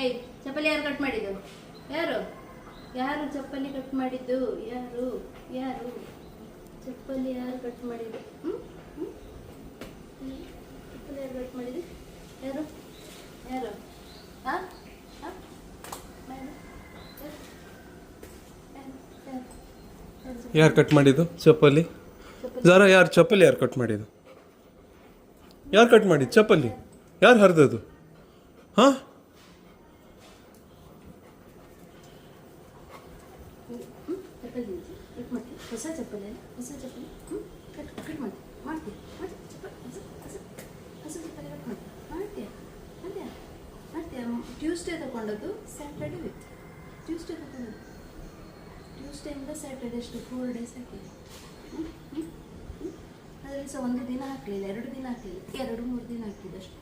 ಏಯ್ ಚಪ್ಪಲಿ ಯಾರು ಕಟ್ ಮಾಡಿದ್ದು? ಯಾರು ಯಾರು ಚಪ್ಪಲಿ ಕಟ್ ಮಾಡಿದ್ದು? ಯಾರು ಯಾರು ಚಪ್ಪಲಿ ಯಾರು ಕಟ್ ಮಾಡಿದ್ದು? ಚಪ್ಪಲಿ ಯಾರು ಕಟ್ ಮಾಡಿದ್ದು? ಯಾರು ಯಾರು ಹಾಂ ಹಾಂ ಯಾರು ಕಟ್ ಮಾಡಿದ್ದು ಚಪ್ಪಲಿ? ಜರ ಯಾರು ಚಪ್ಪಲಿ ಯಾರು ಕಟ್ ಮಾಡಿದ್ದು? ಯಾರು ಕಟ್ ಮಾಡಿದ್ದು ಚಪ್ಪಲಿ? ಯಾರು ಹರಿದದು? ಹಾಂ ಹೊಸ ಚಪ್ಪಲಿ ಹೊಸ ಚಪ್ಪಲಿ ಕಟ್ ಕಟ್ ಮಾಡಿ ಮಾಡ್ತೀಯ ಹೊಸ ಚಪ್ಪಲಿ ಕಟ್ ಮಾಡಿ ಮಾಡ್ತೀಯ ಮಾಡ್ತೀಯ ಮಾಡ್ತೀಯ ಟ್ಯೂಸ್ಡೇ ತಗೊಂಡದ್ದು ಸ್ಯಾಟರ್ಡೇ ವಿತ್ ಟ್ಯೂಸ್ಡೇ ತಗೊಂಡದ್ದು ಟ್ಯೂಸ್ಡೇಯಿಂದ ಸ್ಯಾಟರ್ಡೇ ಅಷ್ಟು 4 days ಹಾಕಿದೆ. ಅದರಲ್ಲಿ ಸಹ 1 ದಿನ ಹಾಕಲಿಲ್ಲ, 2 ದಿನ ಹಾಕಲಿಲ್ಲ, 2-3 ದಿನ ಹಾಕಿದ್ದಷ್ಟು.